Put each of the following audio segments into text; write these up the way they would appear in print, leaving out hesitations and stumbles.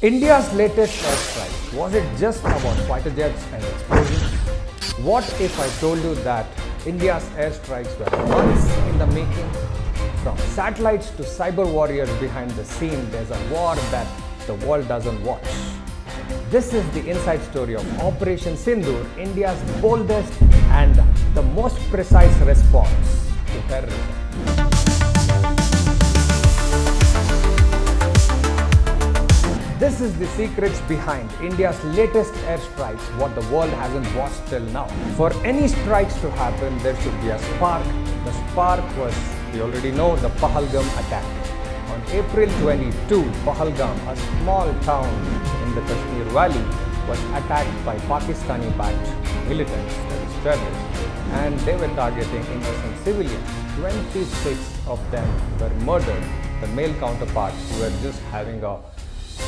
India's latest airstrike, was it just about fighter jets and explosions? What if I told you that India's airstrikes were months in the making? From satellites to cyber warriors behind the scene, there's a war that the world doesn't watch. This is the inside story of Operation Sindoor, India's boldest and the most precise response to terrorism. This is the secrets behind India's latest airstrikes, what the world hasn't watched till now. For any strikes to happen, there should be a spark. The spark was, we already know, the Bahalgam attack. On April 22, Bahalgam, a small town in the Kashmir Valley, was attacked by Pakistani-backed militants, that is terrorists, and they were targeting innocent civilians. 26 of them were murdered. The male counterparts were just having a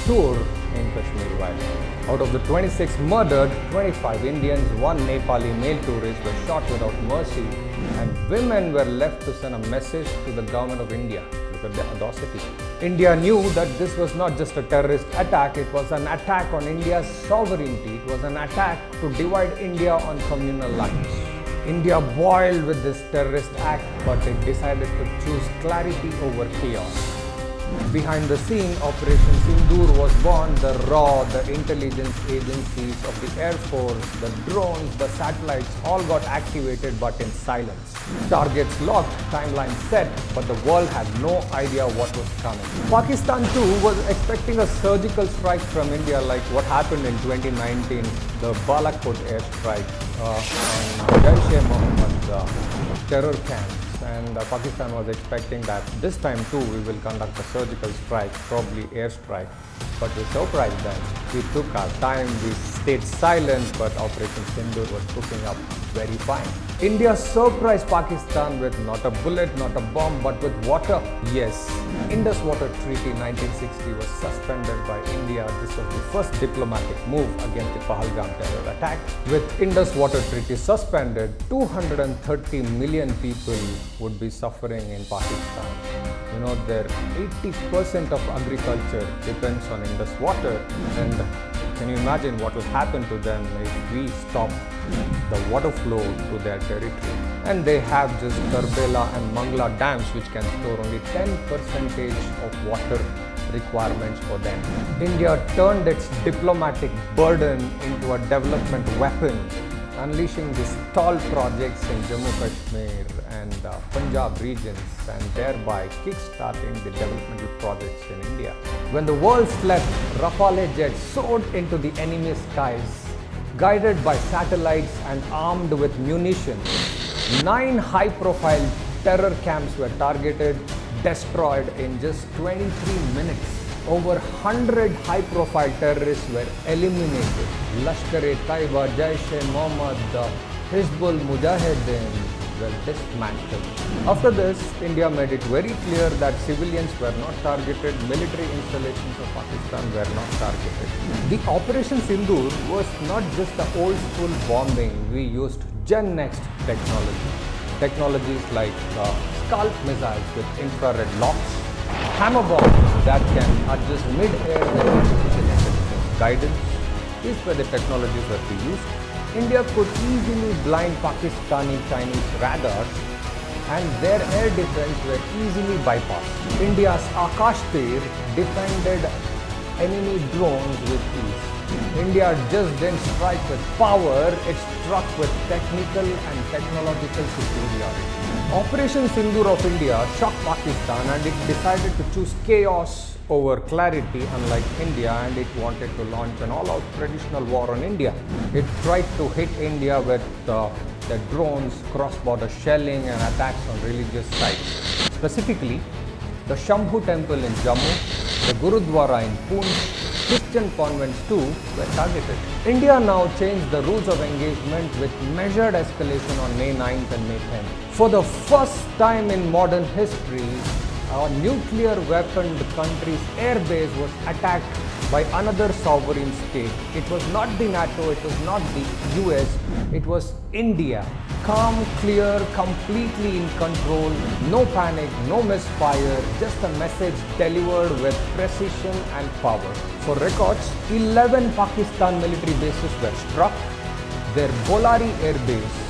tour in Kashmir Valley. Out of the 26 murdered, 25 Indians, one Nepali male tourist were shot without mercy, and women were left to send a message to the government of India. Look at the audacity. India knew that this was not just a terrorist attack, it was an attack on India's sovereignty, it was an attack to divide India on communal lines. India boiled with this terrorist act, but it decided to choose clarity over chaos. Behind the scene, Operation Sindoor was born. The RAW, the intelligence agencies of the Air Force, the drones, the satellites all got activated but in silence. Targets locked, timeline set, but the world had no idea what was coming. Pakistan too was expecting a surgical strike from India like what happened in 2019, the Balakot airstrike on Jaish-e-Mohammed terror camps. And Pakistan was expecting that this time too we will conduct a surgical strike, probably airstrike. But we surprised them. We took our time, we stayed silent, but Operation Sindoor was cooking up very fine. India surprised Pakistan with not a bullet, not a bomb, but with water. Yes, Indus Water Treaty 1960 was suspended by India. This was the first diplomatic move against the Bahalgam terror attack. With Indus Water Treaty suspended, 230 million people would be suffering in Pakistan. You know, their 80% of agriculture depends on Indus water, and can you imagine what will happen to them if we stop the water flow to their territory? And they have just Karbela and Mangla dams which can store only 10% of water requirements for them. India turned its diplomatic burden into a development weapon, unleashing these tall projects in Jammu Kashmir and Punjab regions, and thereby kick-starting the developmental projects in India. When the world slept, Rafale jets soared into the enemy skies, guided by satellites and armed with munitions. 9 high-profile terror camps were targeted, destroyed in just 23 minutes. Over 100 high-profile terrorists were eliminated. Lashkar-e-Taiba, Jaish-e-Mohammed, Hizbul Mujahideen were dismantled. After this, India made it very clear that civilians were not targeted, military installations of Pakistan were not targeted. The Operation Sindoor was not just the old-school bombing. We used Gen Next technology. Technologies like scalp missiles with infrared locks, hammer bombs that can adjust mid-air with artificial intelligence guidance. These were the technologies that we used. India could easily blind Pakistani Chinese radars, and their air defense were easily bypassed. India's Akash Tir defended enemy drones with ease. India just didn't strike with power, it struck with technical and technological superiority. Operation Sindoor of India shocked Pakistan, and it decided to choose chaos over clarity, unlike India, and it wanted to launch an all-out traditional war on India. It tried to hit India with the drones, cross-border shelling and attacks on religious sites. Specifically, the Shambhu temple in Jammu, the Gurudwara in Poonch, Christian convents too were targeted. India now changed the rules of engagement with measured escalation on May 9th and May 10th. For the first time in modern history, a nuclear weaponed country's airbase was attacked by another sovereign state. It was not the NATO, it was not the US, it was India. Calm, clear, completely in control, no panic, no misfire, just a message delivered with precision and power. For records, 11 Pakistan military bases were struck, their Bolari air base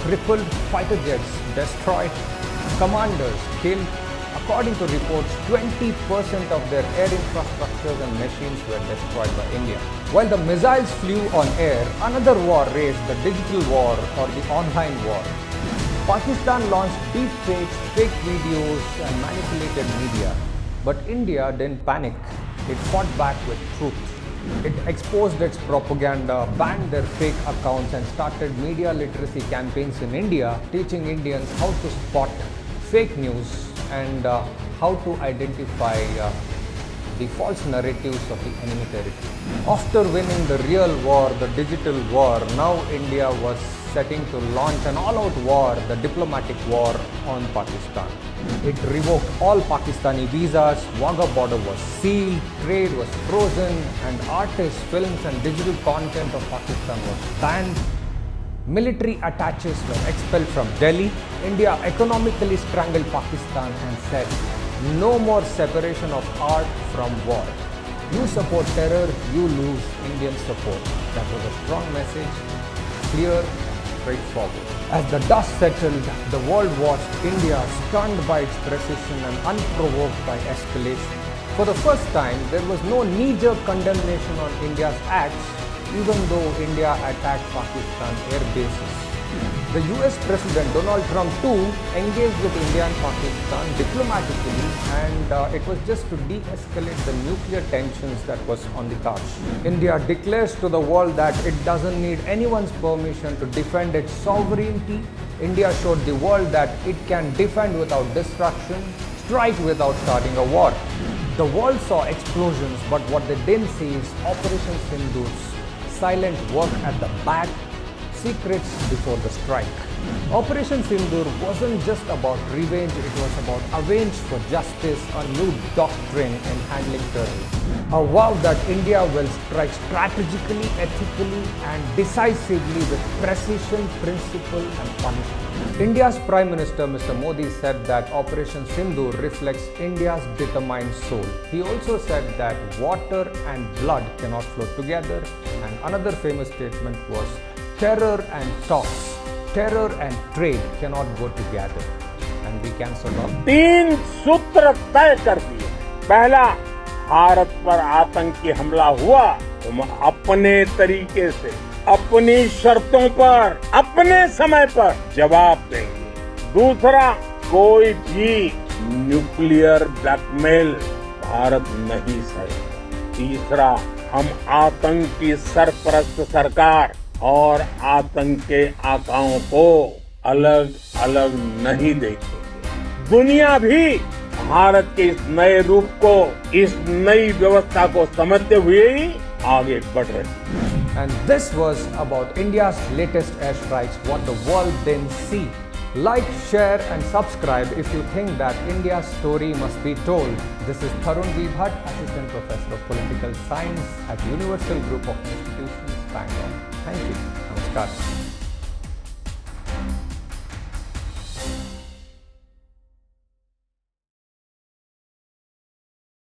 crippled, fighter jets destroyed, commanders killed. According to reports, 20% of their air infrastructures and machines were destroyed by India. While the missiles flew on air, another war raged, the digital war or the online war. Pakistan launched deep fakes, fake videos and manipulated media. But India didn't panic. It fought back with truth. It exposed its propaganda, banned their fake accounts and started media literacy campaigns in India, teaching Indians how to spot fake news and how to identify the false narratives of the enemy territory. After winning the real war, the digital war, now India was setting to launch an all-out war, the diplomatic war on Pakistan. It revoked all Pakistani visas, Wagah border was sealed, trade was frozen, and artists, films and digital content of Pakistan was banned. Military attaches were expelled from Delhi. India economically strangled Pakistan and said, no more separation of art from war. You support terror, you lose Indian support. That was a strong message, clear, straightforward. As the dust settled, the world watched India stunned by its precision and unprovoked by escalation. For the first time, there was no knee-jerk condemnation on India's acts, even though India attacked Pakistan air bases. The US President Donald Trump too engaged with India and Pakistan diplomatically, and it was just to de-escalate the nuclear tensions that was on the cards. India declares to the world that it doesn't need anyone's permission to defend its sovereignty. India showed the world that it can defend without destruction, strike without starting a war. The world saw explosions, but what they didn't see is Operation Sindoor's silent work at the back, secrets before the strike. Operation Sindoor wasn't just about revenge, it was about avenge for justice, a new doctrine in handling terrorism. A vow that India will strike strategically, ethically and decisively with precision, principle and punishment. India's Prime Minister Mr. Modi said that Operation Sindoor reflects India's determined soul. He also said that water and blood cannot flow together, and another famous statement was terror and talks, terror and trade cannot go together, and we cancelled all. तीन सूत्र तय कर दिए। पहला, भारत पर आतंकी हमला हुआ तो हम अपने तरीके से, अपनी शर्तों पर, अपने समय पर जवाब देंगे। दूसरा, कोई भी न्यूक्लियर ब्लैकमेल भारत नहीं सहेगा। तीसरा, हम आतंक की सरपरस्त सरकार और आतंक के आकाओं को अलग अलग नहीं देखेंगे। दुनिया भी भारत के इस नए रूप को, इस नई व्यवस्था को समझते हुए ही आगे बढ़ रही है। And this was about India's latest airstrikes, what the world didn't see. Like, share and subscribe if you think that India's story must be told. This is Tarun Vibhat, Assistant Professor of Political Science at Universal Group of Institutions, Bangalore. Thank you. Namaskar.